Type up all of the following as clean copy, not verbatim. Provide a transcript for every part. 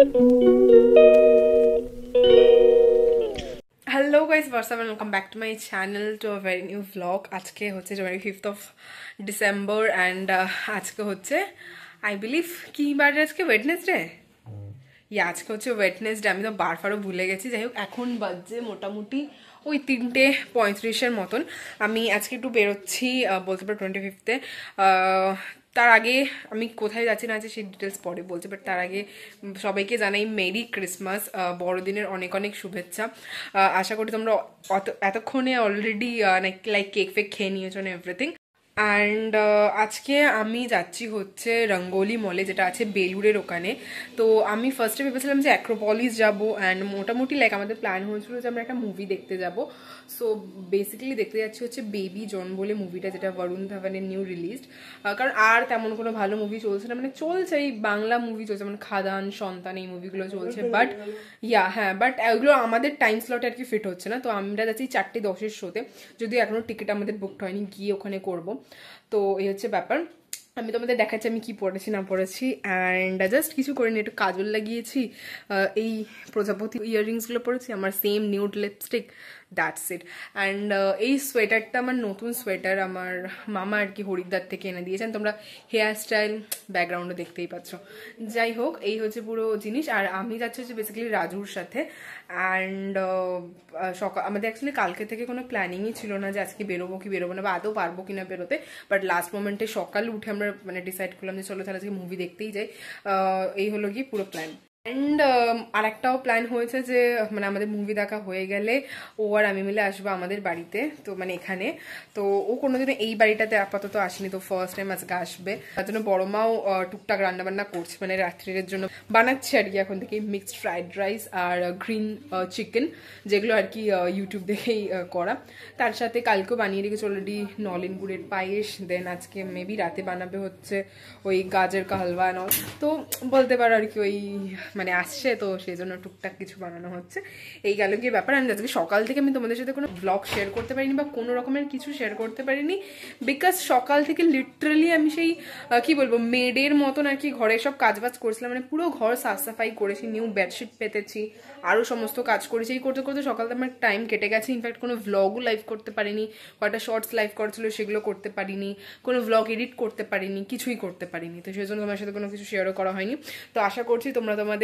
Hello guys, what's up and welcome back to my channel to a very new vlog. আজকে হচ্ছে 25th of December and আজকে হচ্ছে I believe কি বার আজকে Wednesday. আজকে হচ্ছে ওয়েডনেসডে, আমি তো বারবারও ভুলে গেছি। যাই হোক, এখন বাজে মোটামুটি ওই 3:35 মতন। আমি আজকে একটু বেরোচ্ছি, বলতে পারো 25th-এ। তার আগে আমি কোথায় যাচ্ছি না আছে সেই ডিটেলস পরে বলছি, বাট তার আগে সবাইকে জানাই মেরি ক্রিসমাস, বড়দিনের অনেক অনেক শুভেচ্ছা। আশা করি তোমরা এতক্ষণে অলরেডি লাইক কেক ফেক খেয়ে নিয়েছো না এভরিথিং। অ্যান্ড আজকে আমি যাচ্ছি হচ্ছে রঙ্গোলি মলে, যেটা আছে বেলুড়ের ওখানে। তো আমি ফার্স্টে ভেবেছিলাম যে অ্যাক্রোপলিস যাবো, অ্যান্ড মোটামুটি লাইক আমাদের প্ল্যান হয়েছিল যে আমরা একটা মুভি দেখতে যাব। সো বেসিক্যালি দেখতে যাচ্ছি হচ্ছে বেবি জন বলে মুভিটা, যেটা বরুণ ধাওয়ানের নিউ রিলিজড। কারণ আর তেমন কোনো ভালো মুভি চলছে না, মানে চলছে এই বাংলা মুভি চলছে, মানে খাদান, সন্তান, এই মুভিগুলো চলছে। বাট বাট এগুলো আমাদের টাইম স্লটে আর কি ফিট হচ্ছে না। তো আমরা যাচ্ছি 4:10 শোতে, যদিও এখনো টিকিট আমাদের বুকড হয়নি, গিয়ে ওখানে করবো। তো এই হচ্ছে ব্যাপার। আমি তোমাদের দেখাচ্ছি আমি কি পড়েছি না পড়েছি। অ্যান্ড জাস্ট কিছু করিনি, একটু কাজল লাগিয়েছি, এই প্রজাপতি ইয়াররিংসগুলো পরেছি, আমার same nude lipstick, that's it. And এই সোয়েটারটা আমার নতুন সোয়েটার, আমার মামা আর কি হরিদ্বার থেকে এনে দিয়েছেন। তোমরা হেয়ার স্টাইল ব্যাকগ্রাউন্ডে দেখতেই পাচ্ছ। যাই হোক, এই হচ্ছে পুরো জিনিস। আর আমি যাচ্ছি হচ্ছে বেসিক্যালি রাজুর সাথে। অ্যান্ড সকাল আমাদের অ্যাকচুয়ালি কালকে থেকে কোনো প্ল্যানিংই ছিল না যে আজকে বেরোবো কি বেরোবো না, বা আদৌ পারবো কিনা বেরোতে। বাট লাস্ট মোমেন্টে সকালে উঠে আমরা মানে ডিসাইড করলাম যে চলো তাহলে আজকে মুভি দেখতেই যাই। এই হলো কি পুরো প্ল্যান। অ্যান্ড আর একটাও প্ল্যান হয়েছে যে মানে আমাদের মুভি দেখা হয়ে গেলে ও আর আমি মিলে আসবো আমাদের বাড়িতে, তো মানে এখানে। তো ও কোনোদিনও এই বাড়িটাতে আপাতত আসেনি, তো ফার্স্ট টাইম আজকে আসবে। তার জন্য বড় মাও টুকটাক রান্না বান্না করছে, মানে রাত্রির জন্য বানাচ্ছে আর কি এখন থেকে মিক্সড ফ্রাইড রাইস আর গ্রিন চিকেন, যেগুলো আর কি ইউটিউব দেখেই করা। তার সাথে কালকেও বানিয়ে রেখেছে অলরেডি নলেন গুড়ের পায়েস। দেন আজকে মেবি রাতে বানাবে হচ্ছে ওই গাজর কা হালুয়া নল। তো বলতে পারো আর কি ওই মানে আসছে, তো সেই জন্য টুকটাক কিছু বানানো হচ্ছে। এই গেল গিয়ে ব্যাপার। আমি আজকে সকাল থেকে আমি তোমাদের সাথে কোনো ব্লগ শেয়ার করতে পারিনি বা কোনো রকমের কিছু শেয়ার করতে পারিনি, বিকজ সকাল থেকে লিটারালি আমি সেই কি বলবো মেডের মতন আর কি ঘরে সব কাজবাজ করছিলাম, মানে পুরো ঘর সাফ সাফাই করেছি, নিউ বেডশিট পেতেছি, আরও সমস্ত কাজ করেছি। এই করতে করতে সকাল থেকে আমার টাইম কেটে গেছে। ইনফ্যাক্ট কোনো ভ্লগও লাইভ করতে পারিনি, কয়েকটা শর্টস লাইভ করেছিল সেগুলো করতে পারিনি, কোনো ভ্লগ এডিট করতে পারিনি, কিছুই করতে পারিনি। তো সেই জন্য তোমার সাথে কোনো কিছু শেয়ারও করা হয়নি। তো আশা করছি তোমরা তোমাদের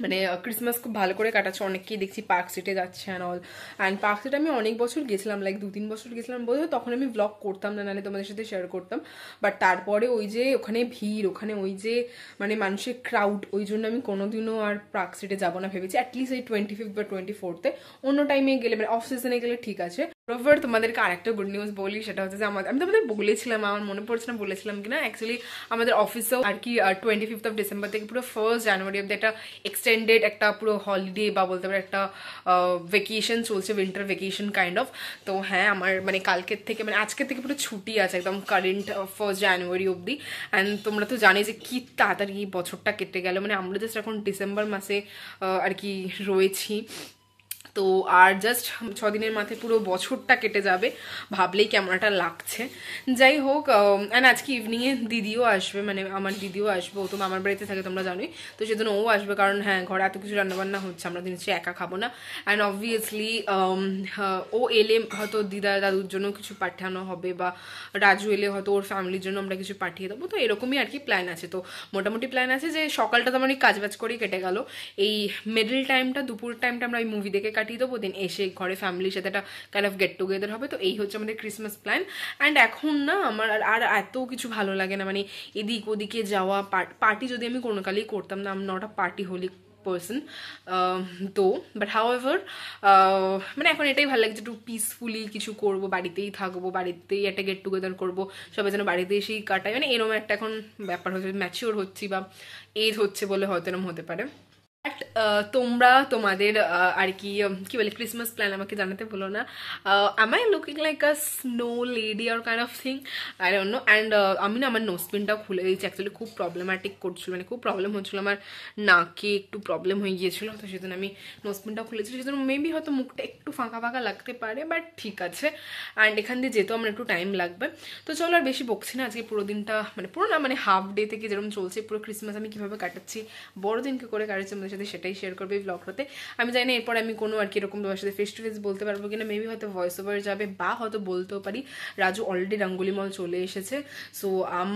মানে ক্রিসমাস খুব ভালো করে কাটাচ্ছে। অনেককেই দেখছি পার্ক স্ট্রিটে যাচ্ছে অ্যান্ড অল। অ্যান্ড পার্ক স্ট্রিটে আমি অনেক বছর গেছিলাম, লাইক 2-3 বছর গেছিলাম বোধহয়, তখন আমি ব্লগ করতাম না, নাহলে তোমাদের সাথে শেয়ার করতাম। বাট তারপরে ওই যে ওখানে ভিড়, ওখানে ওই যে মানে মানুষের ক্রাউড, ওই জন্য আমি কোনোদিনও আর পার্ক স্ট্রিটে যাবো না ভেবেছি। অ্যাটলিস্ট এই 25th বা 24th অন্য টাইমে গেলে, মানে অফ সিজনে গেলে ঠিক আছে। রোভার তোমাদেরকে আরেকটা গুড নিউজ বলি, সেটা হচ্ছে যে আমি তোমাদের বলেছিলাম, আমার মনে পড়ছে না বলেছিলাম কিনা, অ্যাকচুয়ালি আমাদের অফিসেও আর কি 25th of December থেকে পুরো 1st January অব্দি একটা এক্সটেন্ডেড একটা পুরো হলিডে বা বলতে পারো একটা ভেকেশন চলছে, উইন্টার ভেকেশন কাইন্ড অফ। তো হ্যাঁ, আমার মানে কালকের থেকে মানে আজকের থেকে পুরো ছুটি আছে একদম কারেন্ট 1st January অব্দি। অ্যান্ড তোমরা তো জানি যে কি তাড়াতাড়ি বছরটা কেটে গেল, মানে আমরা জাস্ট এখন ডিসেম্বর মাসে আর কি রয়েছি। তো আর জাস্ট 6 দিনের মাথায় পুরো বছরটা কেটে যাবে, ভাবলেই কেমন একটা লাগছে। যাই হোক, অ্যান্ড আজকে ইভিনিংয়ে দিদিও আসবে, মানে আমার দিদিও আসবে, ও তো আমার বাড়িতে থাকে তোমরা জানোই। তো সেজন্য ও আসবে, কারণ হ্যাঁ ঘরে এত কিছু রান্নাবান্না হচ্ছে, আমরা নিশ্চয়ই একা খাবো না। অ্যান্ড অবভিয়াসলি ও এলে হয়তো দিদা দাদুর জন্য কিছু পাঠানো হবে, বা রাজু এলে হয়তো ওর ফ্যামিলির জন্য আমরা কিছু পাঠিয়ে দেবো। তো এরকমই আর কি প্ল্যান আছে। তো মোটামুটি প্ল্যান আছে যে সকালটা তো আমার কাজবাজ করেই কেটে গেল, এই মিডল টাইমটা দুপুর টাইমটা আমরা এই মুভি দেখে কাটিয়ে দেবো, দেন এসে ঘরে ফ্যামিলির সাথে একটা কাইন্ড অফ গেট টুগেদার হবে। তো এই হচ্ছে আমাদের ক্রিসমাস প্ল্যান। অ্যান্ড এখন না আমার আর এত কিছু ভালো লাগে না, মানে এদিক ওদিকে যাওয়া। পার্টি যদি আমি কোনো কালেই করতাম না, আমি not a party Holi person. তো বাট হাউএভার মানে এখন এটাই ভালো লাগছে, একটু পিসফুলি কিছু করবো, বাড়িতেই থাকবো, বাড়িতেই একটা গেট টুগেদার করবো, সবাই যেন বাড়িতে এসেই কাটায়, মানে এরকম একটা এখন ব্যাপার হচ্ছে, ম্যাচিওর হচ্ছি বা এজ হচ্ছে বলে হয়তো এরকম হতে পারে। তোমরা তোমাদের আর কি কি বলে ক্রিসমাস প্ল্যান আমাকে জানাতে বলো না। am I looking like a snow lady or kind of thing? I don't know. And আমি না আমার নোজপিনটাও খুলে দিয়েছি, অ্যাকচুয়ালি খুব প্রবলেম্যাটিক করছিল, মানে খুব প্রবলেম হচ্ছিল, আমার নাকে একটু প্রবলেম হয়ে গিয়েছিল, তো সেজন্য আমি নোজপিনটাও খুলেছি, সেজন্য মেবি হয়তো মুখটা একটু ফাঁকা ফাঁকা লাগতে পারে, বাট ঠিক আছে। অ্যান্ড এখান দিয়ে যেহেতু আমার একটু টাইম লাগবে, তো চলো আর বেশি বকছি না। আজকে পুরো দিনটা মানে পুরো না মানে হাফ ডে থেকে যেরকম চলছে পুরো ক্রিসমাস আমি কীভাবে কাটাচ্ছি, বড়দিনকে করে কাটাচ্ছি আমাদের সাথে, সেটাই শেয়ার করবে এই ব্লগটাতে। আমি জানি না এরপর আমি কোনো আর কি এরকম তোমার সাথে ফেস টু ফেস বলতে পারবো কিনা, মেবি হয়তো ভয়েস ওভার যাবে, বা হয়তো বলতেও পারি। রাজু অলরেডি রঙ্গোলি মল চলে এসেছে, so I'm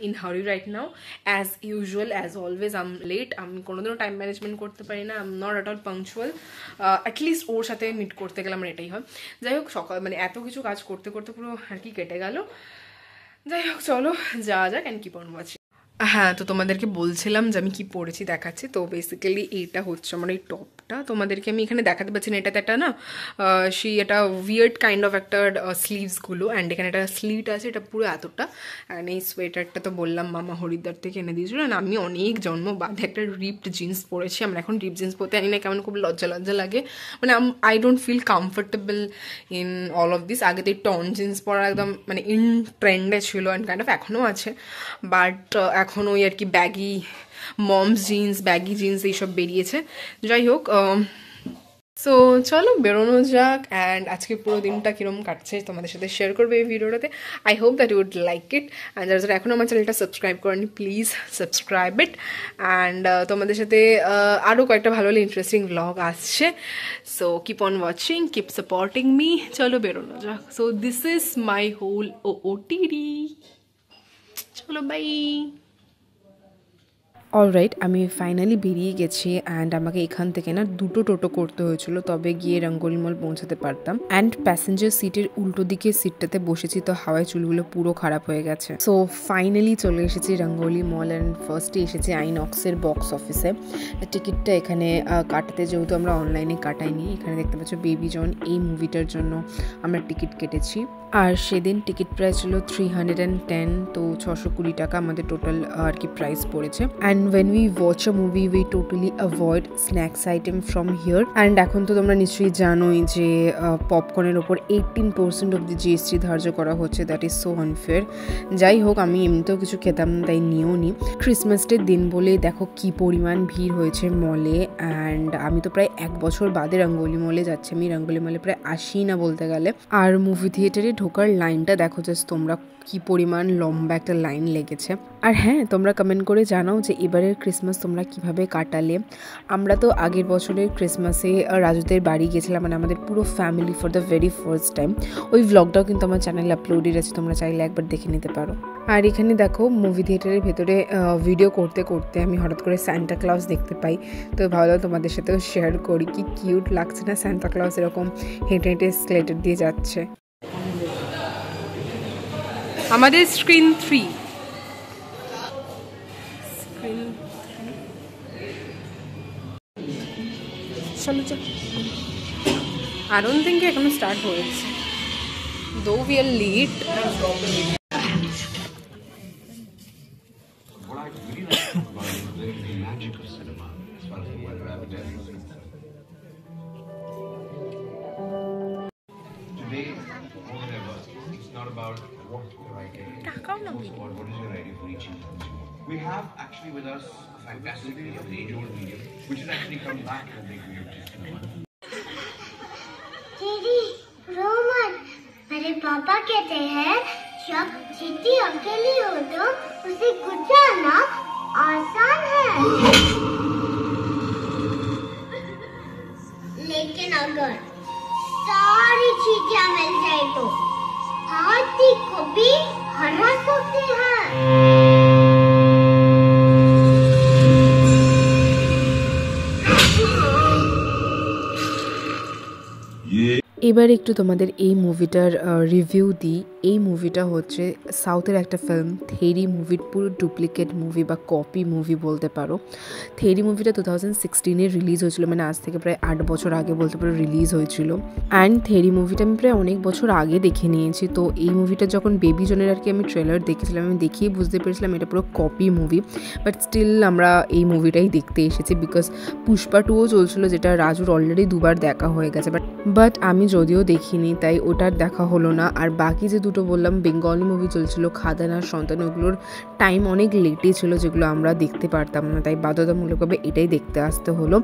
in hurry right now, as usual as always I'm late. আমি কোনোদিনও টাইম ম্যানেজমেন্ট করতে পারি না, I'm not at all punctual. At least ওর সাথে মিট করতে গেলে আমার এটাই হয়। যাই হোক, সকাল মানে এত কিছু কাজ করতে করতে পুরো আর কি কেটে গেল। যাই হোক চলো যাওয়া যাক, অ্যান্ড কিপ অন ওয়াচিং। হ্যাঁ, তো তোমাদেরকে বলছিলাম যে আমি কি পরেছি দেখাচ্ছি। তো বেসিক্যালি এইটা হচ্ছে আমার এই টপটা, তোমাদেরকে আমি এখানে দেখাতে পারছি না, এটাতে একটা না এটা উইয়ার্ড কাইন্ড অফ একটা স্লিভসগুলো, অ্যান্ড এখানে একটা স্লিট আছে, এটা পুরো এতটা। অ্যান্ড এই সোয়েটারটা তো বললাম মামা হরিদ্বার থেকে এনে দিয়েছিল। অ্যান্ড আমি অনেক জন্ম বাদে একটা রিপড জিন্স পরেছি। আমার এখন রিপ জিন্স পরতে জানি না কেমন খুব লজ্জা লজ্জা লাগে, মানে I don't feel comfortable in all of this. আগে তো এই টন জিন্স পরা একদম মানে ইন ট্রেন্ডে ছিল, অ্যান্ড কাইন্ড অফ এখনও আছে, বাট এখন ওই আর কি baggy moms jeans, baggy jeans এইসব বেরিয়েছে। যাই হোক, সো চলো বেরোনো যাক, অ্যান্ড আজকে পুরো দিনটা কীরকম কাটছে তোমাদের সাথে শেয়ার করবে এই ভিডিওটাতে। I hope that you would like it, and যারা যারা এখনও আমার চ্যানেলটা সাবস্ক্রাইব করেনি প্লিজ সাবস্ক্রাইব ইট। অ্যান্ড তোমাদের সাথে আরও কয়েকটা ভালো ভালো ইন্টারেস্টিং ব্লগ আসছে, so keep on watching, keep supporting me. চলো বেরোনো যাক। So this is my whole OTD. চলো বাই। অলরাইট, আমি ফাইনালি বেরিয়ে গেছি, অ্যান্ড আমাকে এখান থেকে না দুটো টোটো করতে হয়েছিল, তবে গিয়ে রঙ্গোলি মল পৌঁছাতে পারতাম। অ্যান্ড প্যাসেঞ্জার সিটের উল্টো দিকে সিটটাতে বসেছি, তো হাওয়ায় চুলগুলো পুরো খারাপ হয়ে গেছে। সো ফাইনালি চলে এসেছি রঙ্গোলি মল, অ্যান্ড ফার্স্টে এসেছি আইনক্সের বক্স অফিসে। টিকিটটা এখানে কাটাতে, যেহেতু আমরা অনলাইনে কাটাইনি, এখানে দেখতে পাচ্ছ বেবি জন, এই মুভিটার জন্য আমরা টিকিট কেটেছি। আর সেদিন টিকিট প্রাইস ছিল 310, তো 620 টাকা আমাদের টোটাল আর কি প্রাইস পড়েছে। And when we watch a movie we totally avoid snacks item from here. and এখন তো তোমরা নিশ্চয়ই জানোই যে পপকর্নের ওপর 18% অব দি GST ধার্য করা হচ্ছে, দ্যাট ইজ সো আনফেয়ার। যাই হোক, আমি এমনিতেও কিছু খেতাম না, তাই নিয়েও নি। ক্রিসমাস ডের দিন বলে দেখো কি পরিমাণ ভিড় হয়েছে মলে, অ্যান্ড আমি তো প্রায় 1 বছর বাদে রঙ্গোলি মলে যাচ্ছি। আমি রঙ্গোলি মলে প্রায় আসি না বলতে গেলে। আর মুভি থিয়েটারে ঢোকার লাইনটা দেখো জাস্ট তোমরা, কি পরিমাণ লম্বা একটা লাইন লেগেছে। আর হ্যাঁ, তোমরা কমেন্ট করে জানাও যে এবারের ক্রিসমাস তোমরা কিভাবে কাটালে। আমরা তো আগের বছরের ক্রিসমাসে রাজুদের বাড়ি গেছিলাম, মানে আমাদের পুরো family for the very first time. ওই ভ্লগটাও কিন্তু আমার চ্যানেলে আপলোডেড আছে, তোমরা চাইলে একবার দেখে নিতে পারো। আর এখানে দেখো মুভি থিয়েটারের ভেতরে ভিডিও করতে করতে আমি হঠাৎ করে সান্টা ক্লজ দেখতে পাই, তো ভাবলাম তোমাদের সাথেও শেয়ার করি। কি কিউট লাগছে না সান্টা ক্লজ এরকম হেঁটে হেঁটে এসকেলেটর দিয়ে যাচ্ছে। আমাদের স্ক্রিন 3 চলো চল। I don't think এখনো স্টার্ট হয়েছে, though we are late. What I really like about it is the magic of cinema, as far as the weather advertising is concerned. Today, more than ever, it's not about what the right idea is, it's about what is the right idea for each consumer. We have actually with us a fantastic medium, an age-old medium, which has actually come back and make weird cinema. दीदी Roman, मेरे पापा कहते हैं जब चींटी अकेली हो तो उसे गुजारना आसान है, लेकिन अगर सारी चींटियां मिल जाए तो हाथी को भी हरा सकते हैं। এবার একটু তোমাদের এই মুভিটার রিভিউ দিই। এই মুভিটা হচ্ছে সাউথের একটা ফিল্ম থেরি মুভির পুরো ডুপ্লিকেট মুভি বা কপি মুভি বলতে পারো। থেরি মুভিটা 2016-এ রিলিজ হয়েছিল, মানে আজ থেকে প্রায় 8 বছর আগে বলতে পারো রিলিজ হয়েছিল। অ্যান্ড থেরি মুভিটা আমি প্রায় অনেক বছর আগে দেখে নিয়েছি। তো এই মুভিটা যখন বেবি জনের আর কি আমি ট্রেলার দেখেছিলাম, আমি দেখিয়ে বুঝতে পেরেছিলাম এটা পুরো কপি মুভি, বাট স্টিল আমরা এই মুভিটাই দেখতে এসেছি বিকজ পুষ্পা 2ও চলছিল, যেটা রাজুর অলরেডি 2বার দেখা হয়ে গেছে। বাট আমি যদিও দেখিনি তাই ওটার দেখা হলো না। আর বাকি যে দুটো বললাম বেঙ্গলি মুভি চলছিল খাদান আর সন্তান, ওগুলোর টাইম অনেক লেটই ছিল, যেগুলো আমরা দেখতে পারতাম না, তাই বাধ্যতামূলকভাবে এটাই দেখতে আসতে হলো।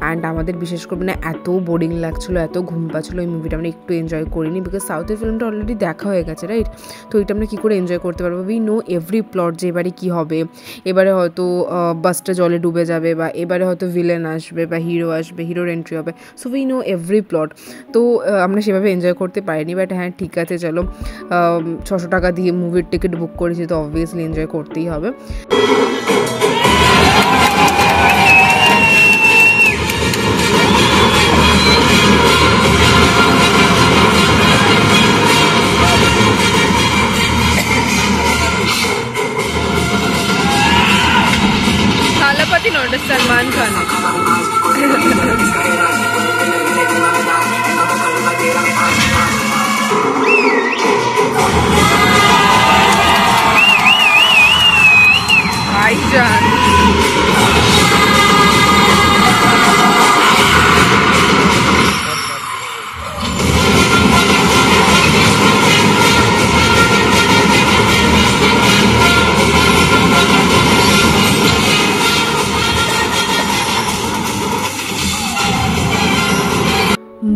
অ্যান্ড আমাদের বিশেষ করে মানে এত বোরিং লাগছিলো, এত ঘুম পাচ্ছিলো, এই মুভিটা আমরা একটু এনজয় করিনি বিকজ সাউথের ফিল্মটা অলরেডি দেখা হয়ে গেছে, রাইট? তো এটা আমরা কী করে এনজয় করতে পারবো? উই নো এভরি প্লট যে এবারে কী হবে, এবারে হয়তো বাসটা জলে ডুবে যাবে, বা এবারে হয়তো ভিলেন আসবে বা হিরো আসবে, হিরোর এন্ট্রি হবে। So we know every plot. তো আমরা সেভাবে এনজয় করতে পারিনি। বাট হ্যাঁ ঠিক আছে, চলো 600 টাকা দিয়ে মুভির টিকিট বুক করেছি তো অবভিয়াসলি এনজয় করতেই হবে। थालापति नॉट सलमान खान भाईजान।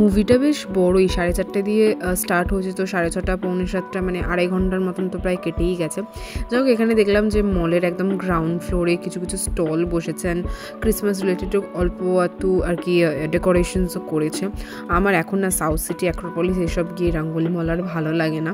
মুভিটা বেশ বড়ই, 4:30 দিয়ে স্টার্ট হয়েছে, তো 6:30 পৌনে 7টা মানে 2.5 ঘন্টার মতন তো প্রায় কেটেই গেছে। যাই হোক, এখানে দেখলাম যে মলের একদম গ্রাউন্ড ফ্লোরে কিছু কিছু স্টল বসেছেন, ক্রিসমাস রিলেটেড অল্প একটু আর কি ডেকোরেশনসও করেছে। আমার এখন না সাউথ সিটি অ্যাক্রোপলিস এসব গিয়ে রঙ্গোলি মল আর ভালো লাগে না।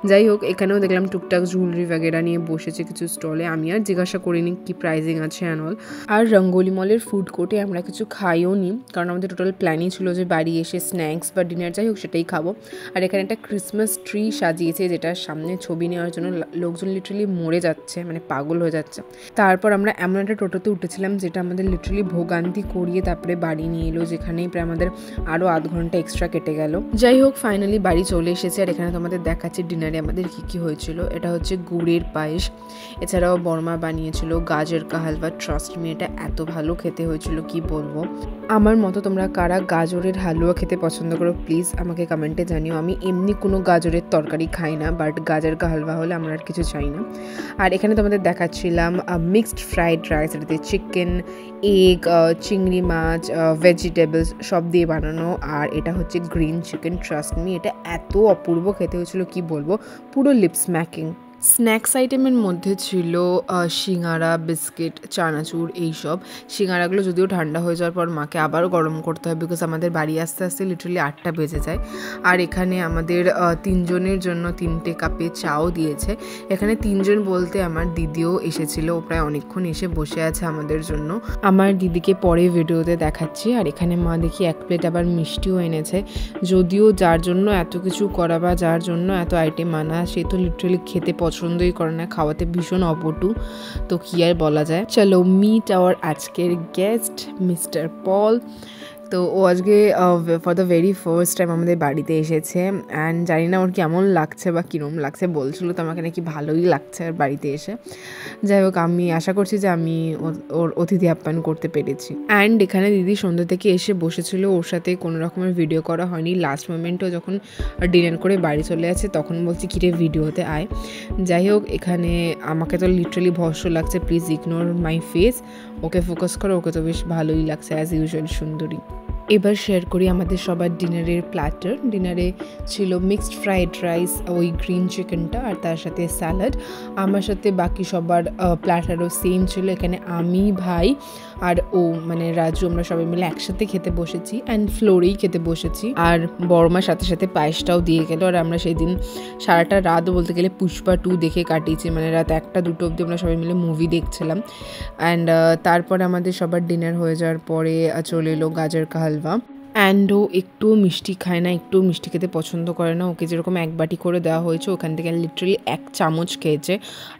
যাই হোক, এখানেও দেখলাম টুকটাক জুয়েলারি वगैरह নিয়ে বসেছে কিছু স্টলে, আমি আর জিজ্ঞাসা করিনি কি প্রাইজিং আছে অ্যান্ড অল। আর রঙ্গোলি মলের ফুড কোর্টে আমরা কিছু খাইও নি, কারণ আমাদের টোটাল প্ল্যানই ছিল যে বাড়ি এসে স্ন্যাক্স বা ডিনার যাই হোক সেটাই খাবো। আর এখানে একটা ক্রিসমাস ট্রি সাজিয়েছে, যেটার সামনে ছবি নেওয়ার জন্য লোকজন লিটারালি মরে যাচ্ছে, মানে পাগল হয়ে যাচ্ছে। তারপর আমরা এমন একটা টোটোতে উঠেছিলাম যেটা আমাদের লিটারালি ভোগান্তি করিয়ে তারপরে বাড়ি নিয়ে এলো, যেখানেই প্রায় আমাদের আরও আধ ঘন্টা এক্সট্রা কেটে গেল। যাই হোক, ফাইনালি বাড়ি চলে এসেছে। আর এখানে তোমাদের দেখাচ্ছে ডিনারে আমাদের কী কী হয়েছিল। এটা হচ্ছে গুড়ের পায়েস, এছাড়াও বর্মা বানিয়েছিল গাজর কা হালুয়া। ট্রাস্ট মি, এটা এত ভালো খেতে হয়েছিল কি বলবো। আমার মতো তোমরা কারা গাজরের হালুয়া খেতে পছন্দ করো প্লিজ আমাকে কমেন্টে জানিও। আমি এমনি কোনো গাজরের তরকারি খাই না, বাট গাজর কা হালুয়া হলে আমরা আর কিছু চাই না। আর এখানে তোমাদের দেখাচ্ছিলাম মিক্সড ফ্রাইড রাইস, এটাতে চিকেন, এগ, চিংড়ি মাছ, ভেজিটেবলস সব দিয়ে বানানো। আর এটা হচ্ছে গ্রিন চিকেন। ট্রাস্ট মি, এটা এত অপূর্ব খেতে হয়েছিল কি বলবো, পুরো লিপ স্ম্যাকিং। স্ন্যাক্স আইটেমের মধ্যে ছিল সিঙ্গারা, বিস্কিট, চানাচুর এইসব। সিঙ্গারাগুলো যদিও ঠান্ডা হয়ে যাওয়ার পর মাকে আবারও গরম করতে হয়, বিকজ আমাদের বাড়ি আসতে আসতে লিটারালি 8টা বেজে যায়। আর এখানে আমাদের 3 জনের জন্য 3টে কাপে চাও দিয়েছে। এখানে 3 জন বলতে আমার দিদিও এসেছিল, ও প্রায় অনেকক্ষণ এসে বসে আছে আমাদের জন্য। আমার দিদিকে পরে ভিডিওতে দেখাচ্ছি। আর এখানে মা দেখি 1 প্লেট আবার মিষ্টিও এনেছে। যদিও যার জন্য এত কিছু করা বা যার জন্য এত আইটেম আনা, সে তো লিটারালি খেতে পছন্দই করে না, খাওয়াতে ভীষণ অপটু, তো কি আর বলা যায়। চলো মিট আওয়ার আজকের গেস্ট মিস্টার পল। তো ও আজকে for the very first time আমাদের বাড়িতে এসেছে। অ্যান্ড জানি না ওর কেমন লাগছে বা কীরকম লাগছে, বলছিল তো আমাকে নাকি ভালোই লাগছে আর বাড়িতে এসে। যাই হোক, আমি আশা করছি যে আমি ওর অতিথি আপ্যায়ন করতে পেরেছি। অ্যান্ড এখানে দিদি সন্ধ্যে থেকে এসে বসেছিল, ওর সাথে কোনো রকমের ভিডিও করা হয়নি। লাস্ট মোমেন্টও যখন ডিনার করে বাড়ি চলে আছে তখন বলছি কিরে ভিডিওতে আয়। যাই হোক, এখানে আমাকে তো লিটারালি ভস্য লাগছে, please ignore my face. Okay focus করো, ওকে তো বেশ ভালোই লাগছে অ্যাজ ইউজুয়াল সুন্দরী। এবার শেয়ার করি আমাদের সবার ডিনারের প্ল্যাটার। ডিনারে ছিল মিক্সড ফ্রাইড রাইস, ওই গ্রিন চিকেনটা, আর তার সাথে স্যালাড। আমার সাথে বাকি সবার প্ল্যাটারও সেম ছিল। এখানে আমি, ভাই আর ও মানে রাজু, আমরা সবাই মিলে একসাথে খেতে বসেছি অ্যান্ড ফ্লোরেই খেতে বসেছি। আর বড়মার সাথে সাথে পায়েসটাও দিয়ে গেল। আর আমরা সেই দিন সারাটা রাত বলতে গেলে পুষ্পা 2 দেখে কাটিয়েছি, মানে রাত 1টা-2টো অবধি আমরা সবাই মিলে মুভি দেখছিলাম। অ্যান্ড তারপরে আমাদের সবার ডিনার হয়ে যাওয়ার পরে চলে এলো গাজর কা হালুয়া। অ্যান্ড ও একটু মিষ্টি খায় না, একটু মিষ্টি খেতে পছন্দ করে না। ওকে যেরকম এক বাটি করে দেওয়া হয়েছে ওখান থেকে লিটারালি 1 চামচ খেয়েছে,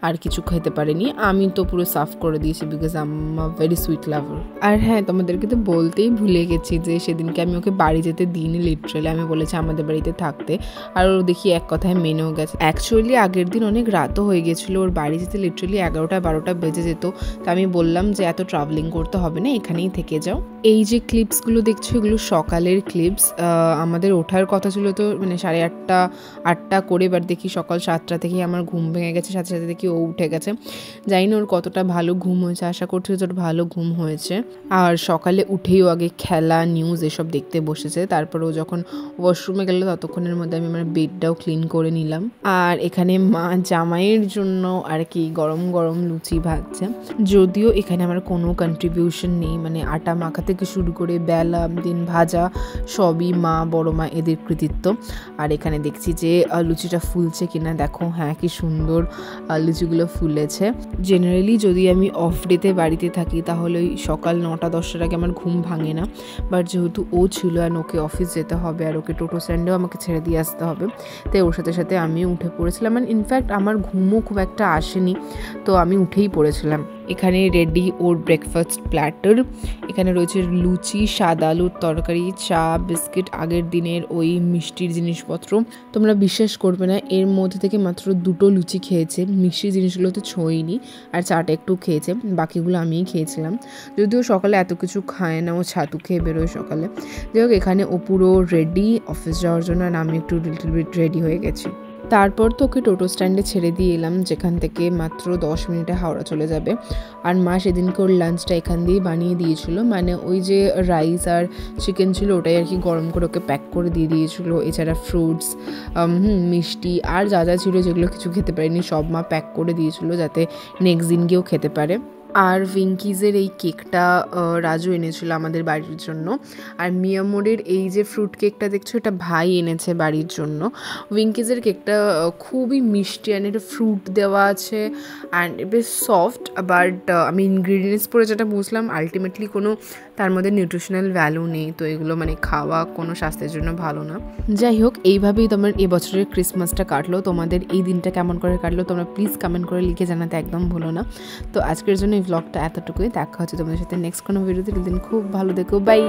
আর কিছু খেতে পারেনি। আমি তো পুরো সাফ করে দিয়েছি because I am a very sweet lover. আর হ্যাঁ, তোমাদেরকে তো বলতেই ভুলে গেছি যে সেদিনকে আমি ওকে বাড়ি যেতে দিইনি, লিটারালি আমি বলেছি আমাদের বাড়িতে থাকতে, আর ও দেখি এক কথায় মেনেও গেছে। অ্যাকচুয়ালি আগের দিন অনেক রাতও হয়ে গেছিলো, ওর বাড়ি যেতে লিটারালি 11টা-12টা বেজে যেত। তো আমি বললাম যে এত ট্রাভেলিং করতে হবে না, এখানেই থেকে যাও। এই যে ক্লিপসগুলো দেখছো এগুলো সকালের ক্লিপস। আমাদের ওঠার কথা ছিল তো মানে 8:30 করে, এবার দেখি সকাল 7টা থেকেই আমার ঘুম ভেঙে গেছে, সাথে সাথে দেখি ও উঠে গেছে। জানি না ওর কতটা ভালো ঘুম হয়েছে, আশা করছি ওর ভালো ঘুম হয়েছে। আর সকালে উঠেই ও আগে খেলা, নিউজ এসব দেখতে বসেছে। তারপর ও যখন ওয়াশরুমে গেল ততক্ষণের মধ্যে আমি আমার বেডটাও ক্লিন করে নিলাম। আর এখানে মা জামাইয়ের জন্য আর কি গরম গরম লুচি ভাজছে। যদিও এখানে আমার কোনো কন্ট্রিবিউশন নেই, মানে আটা মাখা থেকে শুরু করে বেলা দিন ভাজা সবই মা, বড় মা এদের কৃতিত্ব। আর এখানে দেখছি যে লুচিটা ফুলছে কিনা, দেখো হ্যাঁ কি সুন্দর লুচিগুলো ফুলেছে। জেনারেলি যদি আমি অফ ডেতে বাড়িতে থাকি তাহলে ওই সকাল 9টা-10টার আগে আমার ঘুম ভাঙে না, বাট যেহেতু ও ছিল আর ওকে অফিস যেতে হবে আর ওকে টোটো স্ট্যান্ডেও আমাকে ছেড়ে দিয়ে আসতে হবে, তাই ওর সাথে সাথে আমিও উঠে পড়েছিলাম। মানে ইনফ্যাক্ট আমার ঘুমও খুব একটা আসেনি, তো আমি উঠেই পড়েছিলাম। এখানে রেডি ওর ব্রেকফাস্ট প্ল্যাটার। এখানে রয়েছে লুচি, সাদা আলুর তরকারি, চা, বিস্কিট, আগের দিনের ওই মিষ্টির জিনিসপত্র। তোমরা বিশ্বাস করবে না, এর মধ্যে থেকে মাত্র 2টো লুচি খেয়েছে, মিষ্টির জিনিসগুলো তো ছোঁয়নি, আর চাটা একটু খেয়েছে, বাকিগুলো আমিই খেয়েছিলাম। যদিও সকালে এত কিছু খায় না, ও ছাতু খেয়ে বেরোয় সকালে। যাই হোক, এখানে ও পুরো রেডি অফিস যাওয়ার জন্য, আর আমি একটু লিটল বিট রেডি হয়ে গেছি। তারপর তো ওকে টোটো স্ট্যান্ডে ছেড়ে দিয়ে এলাম, যেখান থেকে মাত্র 10 মিনিটে হাওড়া চলে যাবে। আর মা সেদিনকে ওর লাঞ্চটা এখান দিয়েই বানিয়ে দিয়েছিল, মানে ওই যে রাইস আর চিকেন ছিল ওটাই আর কি গরম করে ওকে প্যাক করে দিয়ে দিয়েছিলো। এছাড়া ফ্রুটস, মিষ্টি আর যা যা ছিল যেগুলো কিছু খেতে পারিনি সব মা প্যাক করে দিয়েছিলো যাতে নেক্সট দিন গিয়েও খেতে পারে। আর উইঙ্কিজের এই কেকটা রাজু এনেছিল আমাদের বাড়ির জন্য। আর মিয়ামোরের এই যে ফ্রুট কেকটা দেখছো এটা ভাই এনেছে বাড়ির জন্য। উইঙ্কিজের কেকটা খুবই মিষ্টি, অ্যান্ড এটা ফ্রুট দেওয়া আছে অ্যান্ড বেশ সফট, বাট আমি ইনগ্রিডিয়েন্টস পরে যেটা বুঝলাম আলটিমেটলি কোনো তার মধ্যে নিউট্রিশনাল ভ্যালু নেই, তো এগুলো মানে খাওয়া কোনো স্বাস্থ্যের জন্য ভালো না। যাই হোক, এইভাবেই তোমার এবছরের ক্রিসমাসটা কাটলো। তোমাদের এই দিনটা কেমন করে কাটলো তোমরা প্লিজ কমেন্ট করে লিখে জানাতে একদম ভুলো না। তো আজকের জন্য এই ব্লগটা এতটুকুই, দেখা হচ্ছে তোমাদের সাথে নেক্সট কোনো ভিডিওতে। দিন খুব ভালো দেখো, বাই।